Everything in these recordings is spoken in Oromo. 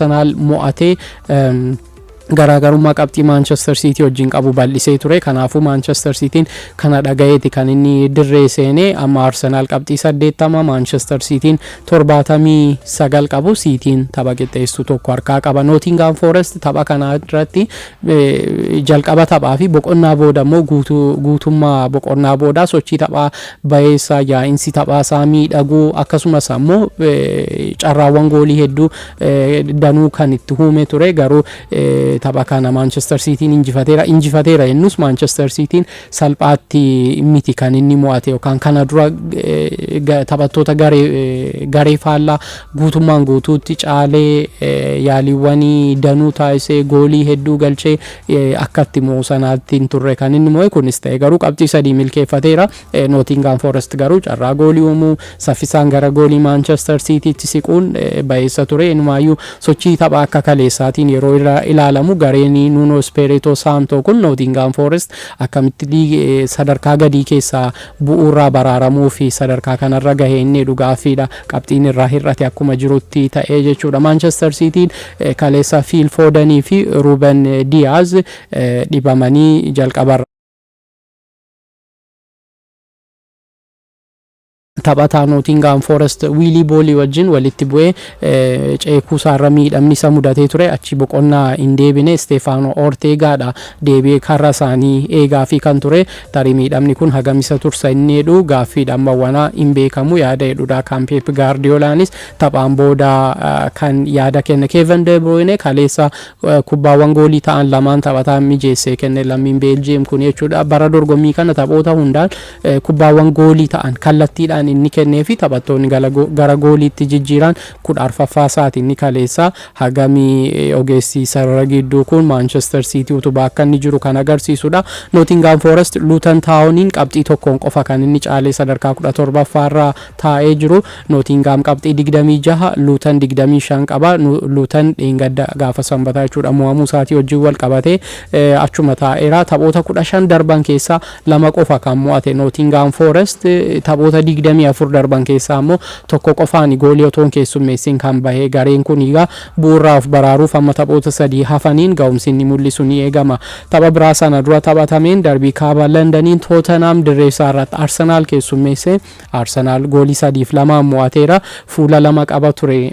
Arsenal mo'atee garaagarummaa qabxii Manchester City wajjin qabu bal'isee ture. Kanaafuu Manchester Cityn kana dhagayeeti kan inni dirree seenee amma Arsenal qabxii 80 Manchester Cityn 79 qabu. Cityn tapha qixxeessu tokko harkaa qaba. Nottingham Forest tapha kana irratti jalqaba taphaa fi boqonnaa booda immoo guutummaa boqonnaa booda sochii taphaa bayeessa yaa'insi taphaa isaa miidhaguu akkasumas immoo carraawwan goolii hedduu danuu kan itti uume ture. Garuu tapha kana Manchester Cityn injifateera yennus Manchester Cityn salphaatti miti kan inni mo'ate yookaan kana dura taphattoota garee faallaa guutummaan guutuutti caalee yaaliiwwanii danuu taasisee goolii hedduu galchee akkatti moosanaatti hin turre kan inni mo'e. Kunis ta'e garuu qabxii 3 milkeeffateera. Nottingham Forest garuu carraa goolii uumuu saffisaan gara goolii Manchester Citytti siquun bayeessa ture. Inumaayyuu sochii tapha akka kaleessaatiin yeroo ilaalamu gareen Nuno Espirito Santo kun Nottingham Forest akkamitti sadarkaa gadii keessaa bu'uuraa baraaramuu fi sadarkaa kanarra gahee inni dhugaafiidha. Qabxiin irraa hir'ate akkuma jirutti ta'ee jechuudha. Manchester Cityn kaleessa Phil Fodenii fi Ruben Diaz dhibamanii jalqabarra taphataa Nottingham Forest Willy Boly wajjin walitti bu'ee ceekuu isaarra miidhamni isa mudatee ture. Achi boqonnaa hin deebine Stefano Ortegaadha deebi'ee karra isaanii eegaa fi kan ture. Tarii miidhamni kun hagamisa tursa inni jedhu gaaffiidhaan bawwanaa hin beekamu yaada jedhudha. Kan Pep Guardiolaanis taphaan booda kan yaada kenne. Kevin De Bruyne kaleessa kubbaawwan goolii ta'an lamaan taphataa mijeessee kenne lammiin Belgium kun jechuudha. Bara dorgommii kana taphoota hundaan kubbaawwan goolii ta'an kallattiidhaan inni kennee fi taphattoonni gara gooliitti jijjiiran 14ffaa isaatiin inni kaleessa hagamii ogeessi sarara gidduu kun Manchester City utubaa akka inni jiru kan agarsiisudha. Nottingham Forest Luton Towniin qabxii tokkoon qofa kan inni caalee sadarkaa 17ffaa irra taa'ee jiru. Nottingham qabxii 26, Luton 25 qaba. Luton dheengadda gaafa sanbataa jechuudha mo'amuu isaatii wajjin wal qabatee achuma taa'eera. Taphoota 15 darban keessaa 2 qofa kan mo'ate Nottingham Forest. Taphoota 24 darban keessaa immoo tokko qofaan goolii otoo hin keessummeessin kan bahee. Gareen kun egaa bu'uuraa of baraaruuf amma taphoota 3 hafaniin ga'umsi inni mul'isu ni eegama. Tapha biraa sana dura taphatameen darbii kaaba Londoniin Tottenham dirree isaa irratti Arsenal keessummeesse. Arsenal goolii 3-2 mo'ateera. Fuula 2 qaba ture.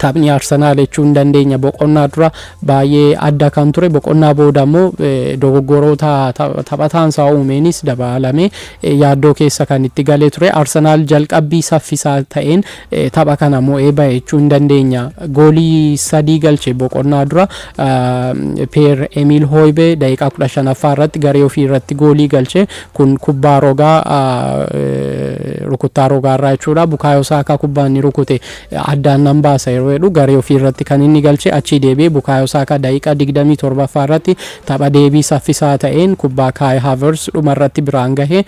Taphni Arsenal jechuun dandeenya boqonnaa dura baay'ee adda kan ture. Boqonnaa booda immoo dogoggoroota taphataan isaa uumeenis dabalame yaaddoo keessa kan itti galee ture. Arsenal jalqabbii saffisaa ta'een tapha kana mo'ee bahe jechuun dandeenya. Goolii 3 galche boqonnaa dura. Pierre Emile Hoibe daqiiqaa 15ffaa irratti garee ofii irratti goolii galche. Kun kubbaa rogaa rukuttaa rogaa irraa jechuudha. Bukaayoo Saakaa kubbaa inni rukute addaan nan baasa yeroo jedhu garee ofii irratti kan inni galche. Achi deebi'ee Bukaayoo Saakaa daqiiqaa 27ffaa irratti tapha deebii saffisaa ta'een kubbaa Kai Havertz dhuma irratti biraan gahee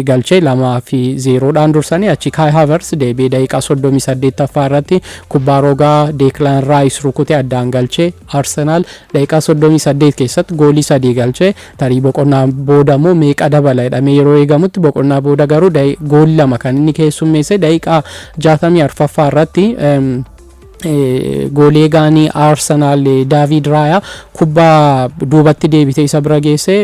galche 2-0dhaan dursanii. Achi Kai Havertz deebi'ee daqiiqaa 38ffaa irratti kubbaa rogaa Declan Rice rukute addaan galche. Arsenal daqiiqaa 38 keessatti goolii 3 galche. Tarii boqonnaa booda immoo meeqa dabala jedhamee yeroo eegamutti boqonnaa booda garuu goolii 2 kan inni keessummeesse. Daqiiqaa 64ffaa irratti goolii gaanii Arsenal David Raya kubbaa duubatti deebitee isa bira geesse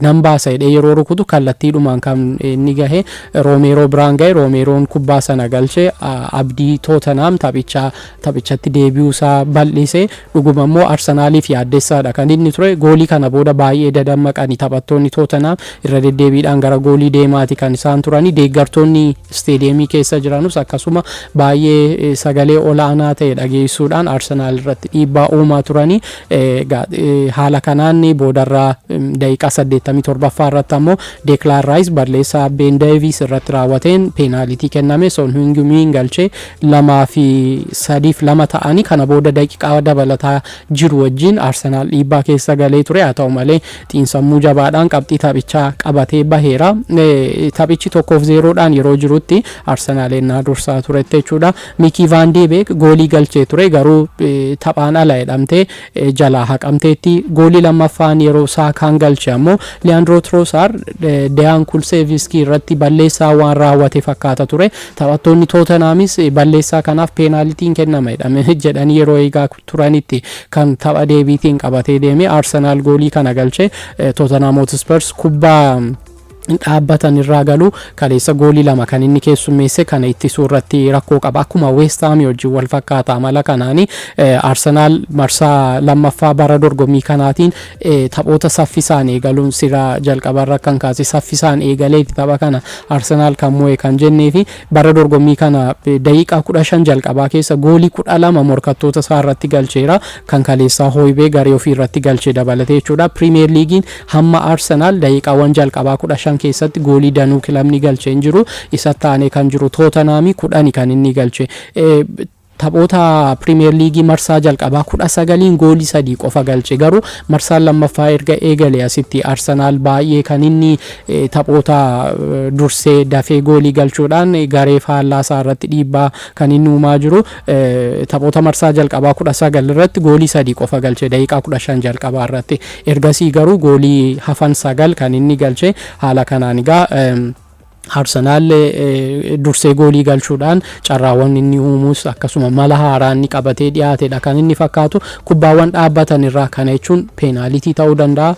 nan baasa jedhee yeroo rukutu kallattiidhumaan kan inni gahe Romero biraan gahe. Romeroon kubbaa sana galche. Abdii Tottenham taphichatti deebi'uu isaa bal'ise. Dhuguma immoo Arsenaliif yaaddessaadha kan inni ture. Goolii kana booda baay'ee dadammaqanii taphattoonni Tottenham irra deddeebiidhaan gara goolii deemaati kan isaan turani. Deeggartoonni isteediyeemii keessa jiranus akkasuma baay'ee sagalee olaanaa ta'e dhageessuudhaan Arsenal irratti dhiibbaa uumaa turanii. Haala kanaan boodarraa daqiiqaa 87ffaa irratti ammoo Declan Rice balleessaa Ben Davies irratti raawwateen peenaalitii kenname. Son Heung-min galchee 2-3 ta'anii kana booda daqiiqaa dabalataa jiru wajjin Arsenal dhiibbaa keessa galee ture. Haa ta'u malee xiinsammuu jabaadhaan qabxii taphichaa qabatee baheera. Taphichi 1-0dhaan yeroo jirutti Arsenal ennaa dursaa turetti jechuudha. Mickey van de Beek goolii galchee ture garuu taphaan ala jedhamtee jalaa haqamte. jedhamteetti goolii lammaffaan yeroo Saakaan galche ammoo Leandro Trossard Dejan Kulusevski irratti balleessaa waan raawwate fakkaata ture. Taphattoonni Tottenhamis balleessaa kanaaf peenaalitiin kennamedha jedhanii yeroo eegaa turanitti kan tapha deebiitiin qabatee deeme Arsenal goolii kana galche. Tottenham Hotspurs kubbaa dhaabbatan irraa galu kaleessa goolii lama kan inni keessummeesse kana ittisuu irratti rakkoo qaba. Akkuma West Ham wajjin wal fakkaata mala kanaani Arsenal marsaa lammaffaa bara dorgommii kanaatiin taphoota saffisaan eegaluun sira jalqabarra kan kaase saffisaan eegalee tapha kana Arsenal kan mo'e kan jennee fi bara dorgommii kana daqiiqaa 15 jalqabaa keessa goolii 12 morkattoota isaa irratti galcheera kan kaleessaa Hooybee garee ofii irratti galche dabalatee jechuudha. Premier Leaguein hamma Arsenal daqiiqaawwan jalqabaa 15 keessatti goolii danuu kilabni galchee hin jiru. Isa taanee kan jiru Tottenham 10 kan inni galche. Taphoota Premier League marsaa jalqabaa 19 goolii 3 qofa galche. Garuu marsaa lammaffaa erga eegalee asitti Arsenal baay'ee kan inni taphoota dursee dafee goolii galchuudhaan garee faallaa isaa irratti dhiibbaa kan inni uumaa jiru. Taphoota marsaa jalqabaa 19 irratti goolii 3 qofa galche daqiiqaa 15 jalqabaa irratti. Ergasii garuu goolii hafan 9 kan inni galche. Haala kanaan egaa Arsenal dursee goolii galchuudhaan carraawwan inni uumuus akkasuma mala haaraa inni qabatee dhiyaatedha kan inni fakkaatu. Kubbaawwan dhaabbatan irraa kana jechuun peenaalitii ta'uu danda'a,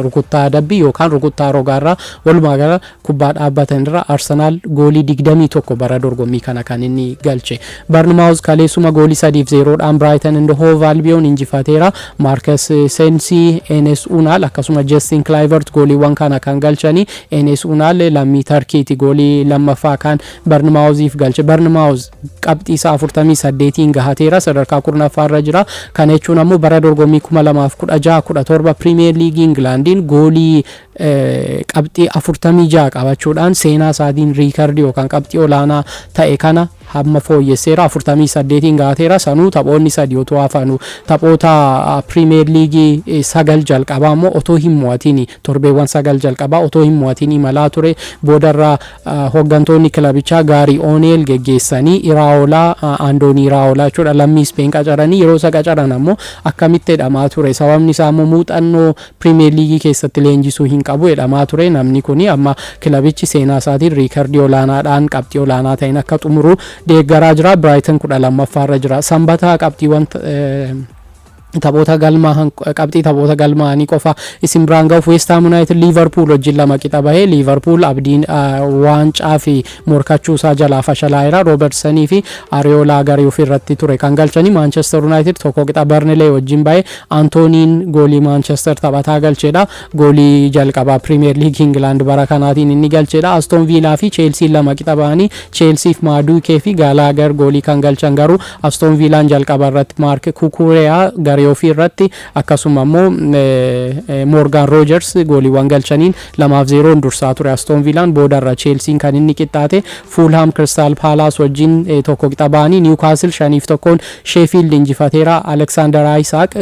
rukuttaa adabbii yookaan rukuttaa rogaarraa walumaa gala kubbaa dhaabbatan irraa Arsenal goolii 21 bara dorgommii kana kan inni galche. Bournemouth kaleessuma goolii 3-0dhaan Brighton and Hove Albion injifateera. Marcus Sensi, Enes Unal akkasuma Justin Kluivert gooliiwwan kana kan galchanii. Enes Unal lammii Tarkiiti goolii lammaffaa kan Bournemouthif galche. Bournemouth qabxii isaa 48 gahateera sadarkaa 10ffaa irra jira. Kana jechuun ammoo bara dorgommii 2016-17 Premier League Englandin goolii qabxii 46 qabachuudhaan seenaa isaatiin riikardii yookaan qabxii olaanaa ta'e kana hamma fooyyesseera. 48 gahateera. Sanuu taphoonni 3 otoo hafanu taphoota Premier League 9 jalqabaa ammoo otoo hin mo'atiin torbeewwan 9 jalqabaa otoo hin mo'atiin imalaa ture. Boodarraa hooggantoonni kilabichaa Gaarii Ooneel geggeessanii Iraoolaa Andoonii Iraoolaa jechuudha lammii Speen qacaranii yeroo isa qacaran ammoo akkamitti jedhamaa ture. Sababni isaa ammoo muuxannoo Premier League keessatti leenjisuu hin qabu jedhamaa ture. Namni kuni amma kilabichi seenaa isaatiin riikardii olaanaadhaan qabxii olaanaa ta'in akka xumuru deeggaraa jira. Brighton 12ffaa irra jira. Sanbataa qabxiiwwan taphoota galmaa qabxii taphoota galmaanii qofa isin biraan ga'uuf West Ham United Liverpool wajjin 2-2 bahee Liverpool abdiin waancaa fi morkachuu isaa jalaa fashalaa'eera. Robertsonii fi Areola garee ofii irratti ture kan galchanii. Manchester United 1-1 Burnley wajjin bahee Antoniin goolii Manchester taphataa galcheedha. Goolii jalqabaa Premier League England bara kanaatiin inni galcheedha. Aston Villa fi Chelsea 2-2 bahanii Chelsea fi Madueke fi Gallagher goolii kan galchan garuu Aston Villaan jalqaba irratti Mark Cucurella garee ofii irratti akkasuma ammoo Morgan Rogers gooliiwwan galchaniin 2-0 dursaa ture Aston Villaan. Boodarra Chelsea kan inni qixxaate Fulham Crystal Palace wajjin 1-1 bahanii Newcastle 5-1 Sheffield injifateera. Alexander Isak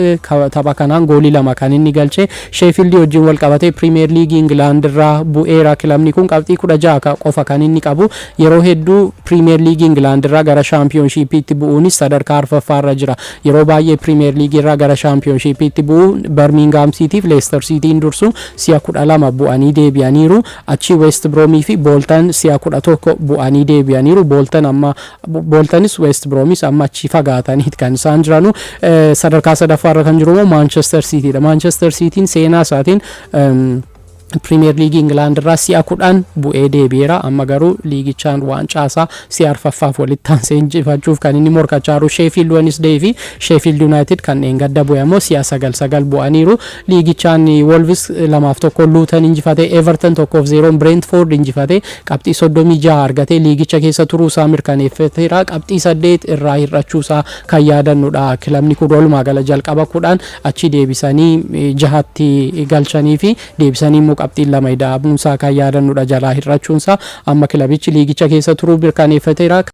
tapha kanaan goolii 2 kan inni galche. Sheffield wajjin wal qabatee Premier League England irraa bu'eera. Kilabni kun qabxii 16 qofa kan inni qabu. Yeroo hedduu Premier League England irraa gara Championship'itti bu'uunis sadarkaa arfaffaa irra jira. Yeroo baay'ee Premier League irraa gara Championship'itti bu'u Birmingham City fi Leicester Cityin dursu si'a 12 bu'anii deebi'aniiru. Achi West Bromii fi Bolton si'a 11 bu'anii deebi'aniiru. Boltonis West Bromis amma achi fagaataniit kan isaan jiranu. Sadarkaa sadaffaa irra kan jiru Manchester Cityidha. Manchester Cityin seenaa isaatiin Premier League England irraa si'a 10 bu'ee deebi'eera. Amma garuu liigichaan waancaa isaa si'a arfaffaaf walitti aansee injifachuuf kan inni morkachaa jiru Sheffield Wednesday fi Sheffield United kanneen gadda bu'e ammoo si'a 9 bu'aniiru. Liigichaan Wolves 2-1 Luton injifate, Everton 1-0 Brentford injifate, qabxii 36 argatee liigicha keessa turuu isaa mirkaneeffateera. Qabxii 8 irraa hir'achuu isaa kan yaadannudha. Kilabni kun walumaa gala jalqaba 10 achi deebisanii 6tti galchanii fi deebisanii qabxiin 2 daabuunsaa kan yaadannudha jalaa hir'achuunsaa. Amma kilabichi liigicha keessa turuu mirkaneeffateera.